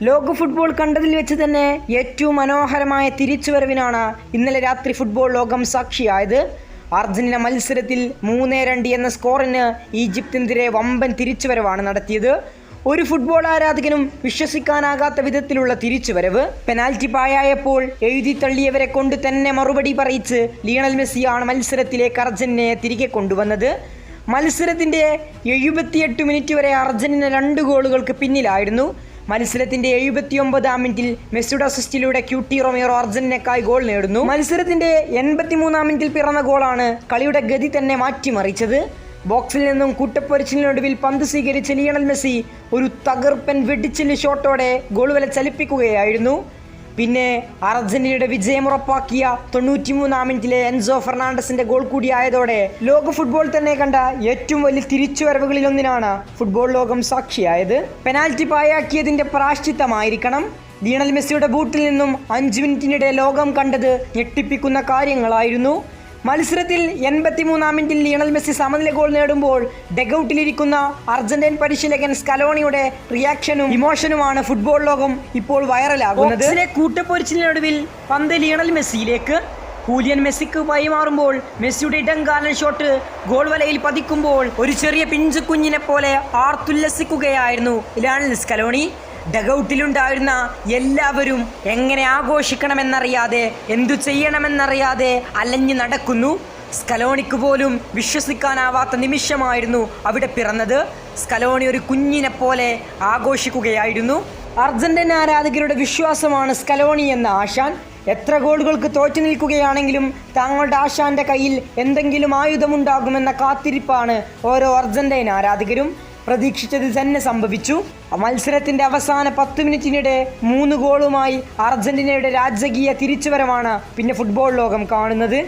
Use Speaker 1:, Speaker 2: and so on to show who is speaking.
Speaker 1: ലോക ഫുട്ബോൾ കണ്ടതിൽ വെച്ച് തന്നെ ഏറ്റവും മനോഹരമായ തിരിച്ചുവരവിനാണ് ഇന്നലെ രാത്രി ഫുട്ബോൾ ലോകം സാക്ഷിയായത്. അർജന്റീന മത്സരത്തിൽ 3-2 എന്ന സ്കോറിന് ഈജിപ്തിനെതിരെ വമ്പൻ തിരിച്ചുവരവാണ് നടത്തിയത്. ഒരു ഫുട്ബോൾ ആരാധകനും വിശ്വസിക്കാനാകാത്ത വിധത്തിലുള്ള തിരിച്ചുവരവ്. പെനാൽറ്റി പായായപ്പോൾ എഴുതി തള്ളിയവരെ കൊണ്ട് തന്നെ മറുപടി പറയിച്ച് ലിയണൽ മെസ്സിയാണ് മത്സരത്തിലേക്ക് അർജന്റീനയെ തിരികെ കൊണ്ടുവന്നത്. മത്സരത്തിൻ്റെ 78 മിനിറ്റ് വരെ അർജന്റീന 2 ഗോളുകൾക്ക് പിന്നിലായിരുന്നു. മത്സരത്തിന്റെ 79-ാം മിനിറ്റിൽ മെസ്സിയുടെ അസിസ്റ്റിലൂടെ ക്യൂട്ടി റൊമേറോ അർജന്റീനയ്ക്കായി ഗോൾ നേടുന്നു. മത്സരത്തിന്റെ 83-ാം മിനിറ്റിൽ പിറന്ന ഗോളാണ് കളിയുടെ ഗതി തന്നെ മാറ്റിമറിച്ചത്. ബോക്സിൽ നിന്നും കൂട്ടപ്പൊരിച്ചിലിനൊടുവിൽ പന്ത് സ്വീകരിച്ച ലിയണൽ മെസ്സി ഒരു തകർപ്പൻ വെടിച്ചില് ഷോട്ടോടെ ഗോൾ വല ചലിപ്പിക്കുകയായിരുന്നു. പിന്നെ അർജന്റീനയുടെ വിജയമുറപ്പാക്കിയ 93-ാം മിനിറ്റിലെ എൻസോ ഫെർണാണ്ടസിന്റെ ഗോൾ കൂടിയായതോടെ ലോക ഫുട്ബോൾ തന്നെ കണ്ട ഏറ്റവും വലിയ തിരിച്ചുവരവുകളിലൊന്നിനാണ് ഫുട്ബോൾ ലോകം സാക്ഷിയായത്. പെനാൽറ്റി പായാക്കിയതിന്റെ പ്രായശ്ചിത്തമായിരിക്കണം. ലിയണൽ മെസ്സിയുടെ ബൂട്ടിൽ നിന്നും 5 മിനിറ്റിനിടെ ലോകം കണ്ടത് ഞെട്ടിപ്പിക്കുന്ന കാര്യങ്ങളായിരുന്നു. മത്സരത്തിൽ 83-ാം മിനിറ്റിൽ ലിയണൽ മെസ്സി സമനില ഗോൾ നേടുമ്പോൾ ഡെഗൌട്ടിലിരിക്കുന്ന അർജന്റീൻ പരിശീലകൻ സ്കലോണിയുടെ റിയാക്ഷനും ഇമോഷനുമാണ് ഫുട്ബോൾ ലോകം ഇപ്പോൾ വൈറലാകുന്നത്. കൂട്ടപ്പൊരിച്ചിലിനൊടുവിൽ പന്ത് ലിയണൽ മെസ്സിയിലേക്ക്. ഹൂലിയൻ മെസ്സിക്ക് കൈമാറുമ്പോൾ മെസ്സിയുടെ ഇടംകാലൻ ഷോട്ട് ഗോൾ വലയിൽ പതിക്കുമ്പോൾ ഒരു ചെറിയ പിഞ്ചു കുഞ്ഞിനെ പോലെ ആർത്തുല്ലസിക്കുകയായിരുന്നു ലിയണൽ സ്കലോണി. ഡഗൌട്ടിലുണ്ടായിരുന്ന എല്ലാവരും എങ്ങനെ ആഘോഷിക്കണമെന്നറിയാതെ എന്തു ചെയ്യണമെന്നറിയാതെ അലഞ്ഞു നടക്കുന്നു. സ്കലോണിക്ക് പോലും വിശ്വസിക്കാനാവാത്ത നിമിഷമായിരുന്നു അവിടെ പിറന്നത്. സ്കലോണി ഒരു കുഞ്ഞിനെ പോലെ ആഘോഷിക്കുകയായിരുന്നു. അർജന്റീന ആരാധകരുടെ വിശ്വാസമാണ് സ്കലോണി എന്ന ആശാൻ. എത്ര ഗോളുകൾക്ക് തോറ്റു നിൽക്കുകയാണെങ്കിലും തങ്ങളുടെ ആശാന്റെ കയ്യിൽ എന്തെങ്കിലും ആയുധമുണ്ടാകുമെന്ന കാത്തിരിപ്പാണ് ഓരോ അർജന്റീന ആരാധകരും. പ്രതീക്ഷിച്ചത് തന്നെ സംഭവിച്ചു. മത്സരത്തിന്റെ അവസാന 10 മിനിറ്റിനിടെ 3 ഗോളുമായി അർജന്റീനയുടെ രാജകീയ തിരിച്ചുവരവാണ് പിന്നെ ഫുട്ബോൾ ലോകം കാണുന്നത്.